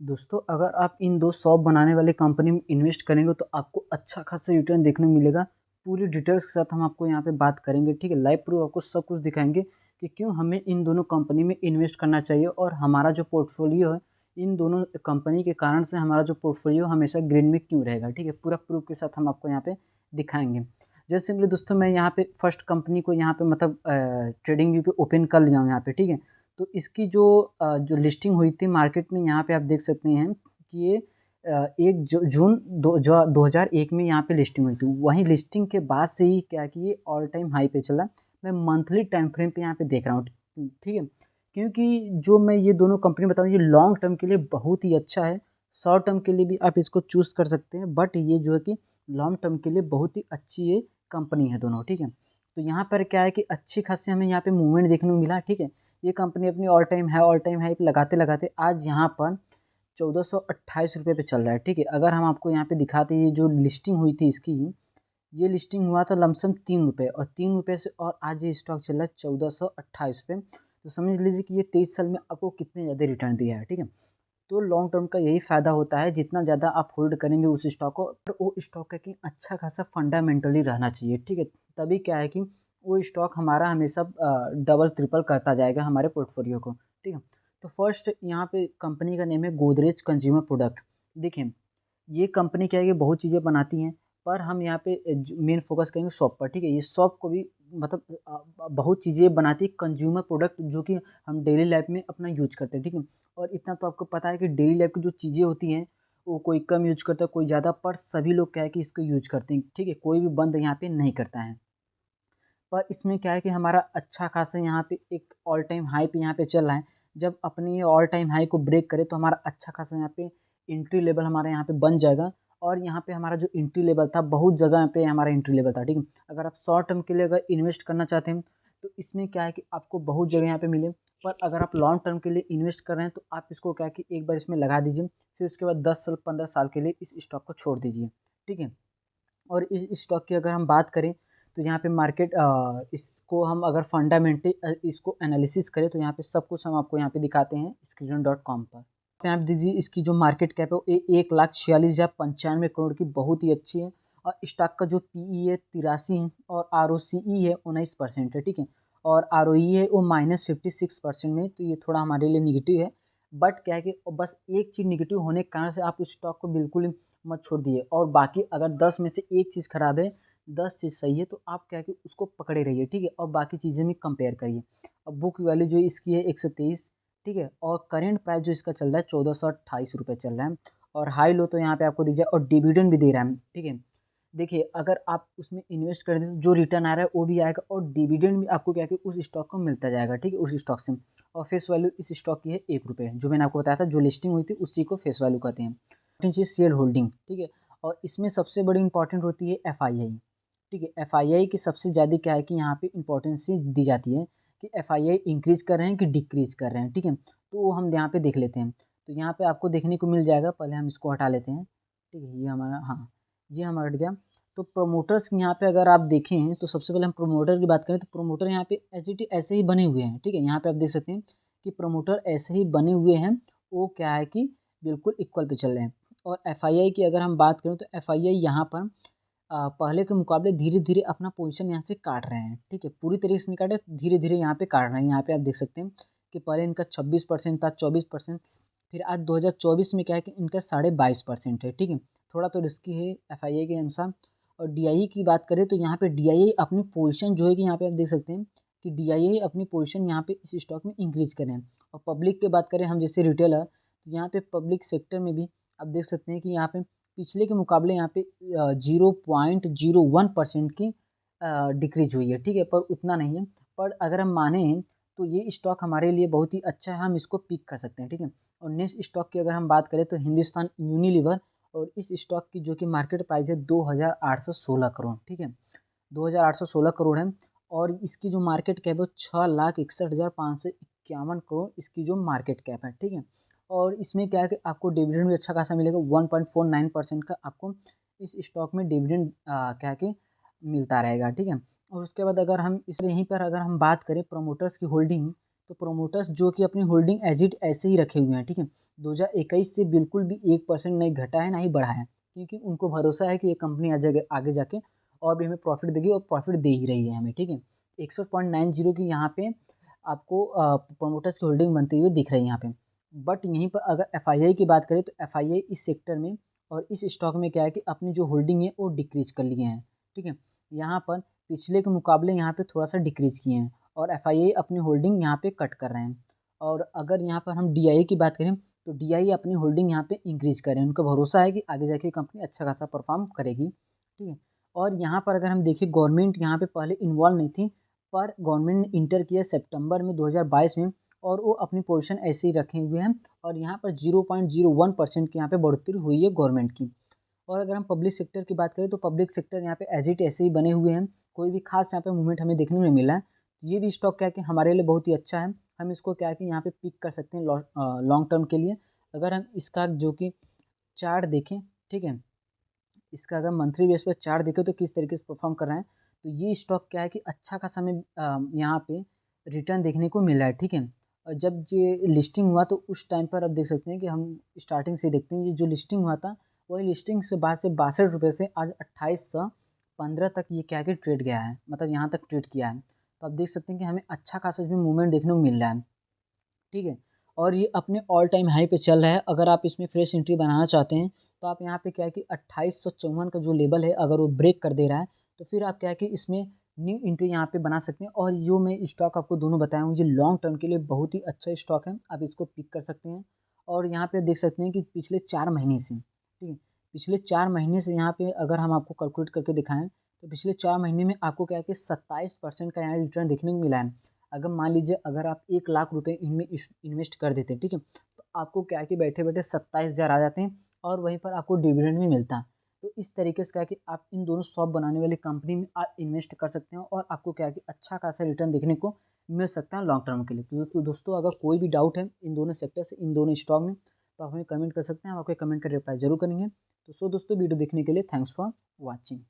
दोस्तों अगर आप इन 2 शॉप बनाने वाली कंपनी में इन्वेस्ट करेंगे तो आपको अच्छा खासा रिटर्न देखने को मिलेगा। पूरी डिटेल्स के साथ हम आपको यहाँ पे बात करेंगे, ठीक है? लाइव प्रूफ आपको सब कुछ दिखाएँगे कि क्यों हमें इन दोनों कंपनी में इन्वेस्ट करना चाहिए और हमारा जो पोर्टफोलियो है, इन दोनों कंपनी के कारण से हमारा जो पोर्टफोलियो हमेशा ग्रीन में क्यों रहेगा, ठीक है? पूरा प्रूफ के साथ हम आपको यहाँ पे दिखाएँगे। जैसे सिंपली दोस्तों मैं यहाँ पे फर्स्ट कंपनी को यहाँ पे मतलब ट्रेडिंग व्यू पे ओपन कर लिया हूँ यहाँ पे, ठीक है? तो इसकी जो लिस्टिंग हुई थी मार्केट में, यहाँ पे आप देख सकते हैं कि ये 1 जून 2001 में यहाँ पे लिस्टिंग हुई थी। वहीं लिस्टिंग के बाद से ही क्या है कि ये ऑल टाइम हाई पे चला। मैं मंथली टाइम फ्रेम पे यहाँ पे देख रहा हूँ, ठीक है? क्योंकि जो मैं ये दोनों कंपनी बता रहा हूँ, ये लॉन्ग टर्म के लिए बहुत ही अच्छा है। शॉर्ट टर्म के लिए भी आप इसको चूज़ कर सकते हैं, बट ये जो है कि लॉन्ग टर्म के लिए बहुत ही अच्छी ये कंपनी है दोनों, ठीक है? तो यहाँ पर क्या है कि अच्छी खासी हमें यहाँ पे मूवमेंट देखने को मिला, ठीक है? ये कंपनी अपनी ऑल टाइम हाई पे लगाते-लगाते आज यहाँ पर ₹1428 पे चल रहा है, ठीक है? अगर हम आपको यहाँ पे दिखाते हैं, ये जो लिस्टिंग हुई थी इसकी, ये लिस्टिंग हुआ था लमसम ₹3 और ₹3 से और आज ये स्टॉक चल रहा है ₹1428 तो समझ लीजिए कि ये 23 साल में आपको कितने ज़्यादा रिटर्न दिया है, ठीक है? तो लॉन्ग टर्म का यही फ़ायदा होता है, जितना ज़्यादा आप होल्ड करेंगे उस स्टॉक को, और वो स्टॉक का कि अच्छा खासा फंडामेंटली रहना चाहिए, ठीक है? तभी क्या है कि वो स्टॉक हमारा हमेशा डबल ट्रिपल करता जाएगा हमारे पोर्टफोलियो को, ठीक है? तो फर्स्ट यहाँ पे कंपनी का नेम है गोदरेज कंज्यूमर प्रोडक्ट। देखिए, ये कंपनी क्या है कि बहुत चीज़ें बनाती हैं, पर हम यहाँ पे मेन फोकस करेंगे शॉप पर, ठीक है? ये शॉप को भी मतलब बहुत चीज़ें बनाती है कंज्यूमर प्रोडक्ट, जो कि हम डेली लाइफ में अपना यूज़ करते हैं, ठीक है? और इतना तो आपको पता है कि डेली लाइफ की जो चीज़ें होती हैं, वो कोई कम यूज़ करता है, कोई ज़्यादा, पर सभी लोग क्या है कि इसको यूज़ करते हैं, ठीक है? कोई भी बंद यहाँ पे नहीं करता है। पर इसमें क्या है कि हमारा अच्छा खासा यहाँ पे एक ऑल टाइम हाई पे यहाँ पे चल रहा है। जब अपनी ये ऑल टाइम हाई को ब्रेक करे तो हमारा अच्छा खासा यहाँ पे एंट्री लेवल हमारा यहाँ पे बन जाएगा, और यहाँ पे हमारा जो एंट्री लेवल था, बहुत जगह पे हमारा एंट्री लेवल था, ठीक है? अगर आप शॉर्ट टर्म के लिए अगर इन्वेस्ट करना चाहते हैं, तो इसमें क्या है कि आपको बहुत जगह यहाँ पे मिले। पर अगर आप लॉन्ग टर्म के लिए इन्वेस्ट कर रहे हैं, तो आप इसको क्या है कि एक बार इसमें लगा दीजिए, फिर उसके बाद 10 साल 15 साल के लिए इस स्टॉक को छोड़ दीजिए, ठीक है? और इस स्टॉक की अगर हम बात करें, तो यहाँ पे मार्केट इसको हम अगर फंडामेंटली इसको एनालिसिस करें, तो यहाँ पे सब कुछ हम आपको यहाँ पे दिखाते हैं screen.com पर। यहाँ पे आप दीजिए, इसकी जो मार्केट कैप है वो 1,46,95 करोड़ की बहुत ही अच्छी है, और स्टॉक का जो पीई है 83 है, और आरओसीई है 19% है, ठीक है? और आरओई है वो -56% में, तो ये थोड़ा हमारे लिए निगेटिव है। बट क्या है कि बस एक चीज़ निगेटिव होने के कारण से आप उस स्टॉक को बिल्कुल ही मत छोड़ दिए, और बाकी अगर 10 में से एक चीज़ खराब है, 10 चीज़ सही है, तो आप क्या है कि उसको पकड़े रहिए, ठीक है? और बाकी चीज़ें में कंपेयर करिए। अब बुक वैल्यू जो इसकी है 123, ठीक है? और करेंट प्राइस जो इसका चल रहा है ₹1428 चल रहा है, और हाई लो तो यहाँ पे आपको दिख जाए, और डिविडेंड भी दे रहा है, ठीक है? देखिए, अगर आप उसमें इन्वेस्ट कर दें तो जो रिटर्न आ रहा है वो भी आएगा, और डिविडेंड भी आपको क्या है कि उस स्टॉक को मिलता जाएगा, ठीक है? उस स्टॉक से। और फेस वैल्यू इस स्टॉक की है ₹1, जो मैंने आपको बताया था, जो लिस्टिंग हुई थी उसी को फेस वैल्यू कहते हैं। इंपॉर्टेंट चीज़ शेयर होल्डिंग, ठीक है? और इसमें सबसे बड़ी इंपॉर्टेंट होती है एफआईआई, ठीक है? एफआईआई की सबसे ज़्यादा क्या है कि यहाँ पे इंपॉर्टेंस दी जाती है कि एफआईआई इंक्रीज कर रहे हैं कि डिक्रीज कर रहे हैं, ठीक है? तो वो हम यहाँ पे देख लेते हैं। तो यहाँ पे आपको देखने को मिल जाएगा, पहले हम इसको हटा लेते हैं, ठीक है? ये हमारा, हाँ जी, हम हट गया। तो प्रोमोटर्स यहाँ पे अगर आप देखें, तो सबसे पहले हम प्रोमोटर की बात करें, तो प्रोमोटर यहाँ पे एज इट इज ऐसे ही बने हुए हैं, ठीक है? यहाँ पे आप देख सकते हैं कि प्रोमोटर ऐसे ही बने हुए हैं, वो क्या है कि बिल्कुल इक्वल पे चल रहे हैं। और एफआईआई की अगर हम बात करें, तो एफआईआई यहाँ पर पहले के मुकाबले धीरे-धीरे अपना पोजीशन यहाँ से काट रहे हैं, ठीक है? पूरी तरीके से नहीं काटे, धीरे-धीरे यहाँ पे काट रहे हैं। यहाँ पे आप देख सकते हैं कि पहले इनका 26% था, 24%, फिर आज 2024 में क्या है कि इनका 22.5% है, ठीक है? थोड़ा तो रिस्की है एफआईआई के अनुसार। और डीआईई की बात करें, तो यहाँ पे डीआईई अपनी पोजीशन जो है कि यहाँ पे आप देख सकते हैं कि डीआईई अपनी पोजीशन यहाँ पे इस स्टॉक में इंक्रीज कर रहे हैं। और पब्लिक की बात करें हम, जैसे रिटेलर, तो यहाँ पे पब्लिक सेक्टर में भी आप देख सकते हैं कि यहाँ पे पिछले के मुकाबले यहाँ पे 0.01% की डिक्रीज हुई है, ठीक है? पर उतना नहीं है। पर अगर हम माने तो ये स्टॉक हमारे लिए बहुत ही अच्छा है, हम इसको पिक कर सकते हैं, ठीक है? और नेक्स्ट स्टॉक की अगर हम बात करें, तो हिंदुस्तान यूनिलीवर, और इस स्टॉक की जो कि मार्केट प्राइस है 2,816 करोड़, ठीक है? 2,816 करोड़ है, और इसकी जो मार्केट कैप है 6,61,551 करोड़ इसकी जो मार्केट कैप है, ठीक है? और इसमें क्या है कि आपको डिविडेंड भी अच्छा खासा मिलेगा, 1.49% का आपको इस स्टॉक में डिविडेंड क्या है कि मिलता रहेगा, ठीक है? और उसके बाद अगर हम इस यहीं पर अगर हम बात करें प्रमोटर्स की होल्डिंग, तो प्रोमोटर्स जो कि अपनी होल्डिंग एज इट ऐसे ही रखे हुए हैं, ठीक है। 2021 से बिल्कुल भी 1% नहीं घटा है ना ही बढ़ा है, क्योंकि उनको भरोसा है कि ये कंपनी आगे जाके और भी हमें प्रॉफिट देगी और प्रॉफिट दे ही रही है हमें, ठीक है। 61.90 की यहाँ पे आपको प्रोमोटर्स की होल्डिंग बनती हुई दिख रही है यहाँ पे। बट यहीं पर अगर एफआईआई की बात करें तो एफआईआई इस सेक्टर में और इस स्टॉक में क्या है कि अपनी जो होल्डिंग है वो डिक्रीज कर लिए हैं, ठीक है। यहाँ पर पिछले के मुकाबले यहाँ पे थोड़ा सा डिक्रीज किए हैं और एफआईआई अपनी होल्डिंग यहाँ पे कट कर रहे हैं। और अगर यहाँ पर हम डीआई की बात करें तो डीआई अपनी होल्डिंग यहाँ पे इंक्रीज कर रहे हैं, उनको भरोसा है कि आगे जाके कंपनी अच्छा खासा परफॉर्म करेगी, ठीक है। और यहाँ पर अगर हम देखें गवर्नमेंट यहाँ पे पहले इन्वॉल्व नहीं थी, पर गवर्नमेंट ने इंटर किया सितंबर में 2022 में और वो अपनी पोजीशन ऐसे ही रखे हुए हैं और यहाँ पर 0.01% की यहाँ पे बढ़ोतरी हुई है गवर्नमेंट की। और अगर हम पब्लिक सेक्टर की बात करें तो पब्लिक सेक्टर यहाँ पे एज इट ऐसे ही बने हुए हैं, कोई भी खास यहाँ पे मूवमेंट हमें देखने को नहीं मिला है। ये भी स्टॉक क्या है कि हमारे लिए बहुत ही अच्छा है, हम इसको क्या है कि यहाँ पे पिक कर सकते हैं लॉन्ग टर्म के लिए। अगर हम इसका जो कि चार्ट देखें, ठीक है, इसका अगर मंथली बेस पर चार्ट देखें तो किस तरीके से परफॉर्म कर रहा है, तो ये स्टॉक क्या है कि अच्छा खासा हमें यहाँ पे रिटर्न देखने को मिला है, ठीक है। और जब ये लिस्टिंग हुआ तो उस टाइम पर आप देख सकते हैं कि हम स्टार्टिंग से देखते हैं, ये जो लिस्टिंग हुआ था वही लिस्टिंग से बाद से 62 रुपये से आज 2815 तक ये क्या है कि ट्रेड गया है, मतलब यहाँ तक ट्रेड किया है। तो आप देख सकते हैं कि हमें अच्छा खासा इसमें मूवमेंट देखने को मिल रहा है, ठीक है। और ये अपने ऑल टाइम हाई पे चल रहा है। अगर आप इसमें फ्रेश एंट्री बनाना चाहते हैं तो आप यहाँ पे क्या है कि 2854 का जो लेवल है अगर वो ब्रेक कर दे रहा है तो फिर आप क्या है कि इसमें न्यू एंट्री यहाँ पे बना सकते हैं। और जो मैं स्टॉक आपको दोनों बताया हूँ ये लॉन्ग टर्म के लिए बहुत ही अच्छा स्टॉक है, आप इसको पिक कर सकते हैं। और यहाँ पे देख सकते हैं कि पिछले 4 महीने से, ठीक है, पिछले 4 महीने से यहाँ पे अगर हम आपको कैलकुलेट करके दिखाएं तो पिछले 4 महीने में आपको क्या है कि 27% का यहाँ रिटर्न देखने को मिला है। अगर मान लीजिए अगर आप 1 लाख रुपए इनमें इन्वेस्ट कर देते हैं, ठीक है, तो आपको क्या है कि बैठे बैठे 27,000 आ जाते हैं और वहीं पर आपको डिविडेंड भी मिलता है। तो इस तरीके से क्या है कि आप इन दोनों सॉप बनाने वाली कंपनी में आप इन्वेस्ट कर सकते हैं और आपको क्या है कि अच्छा खासा रिटर्न देखने को मिल सकता है लॉन्ग टर्म के लिए। तो दोस्तों अगर कोई भी डाउट है इन दोनों सेक्टर से, इन दोनों स्टॉक में, तो आप हमें कमेंट कर सकते हैं, हम आपके कमेंट का रिप्लाई जरूर करेंगे। तो दोस्तों वीडियो देखने के लिए थैंक्स फॉर वॉचिंग।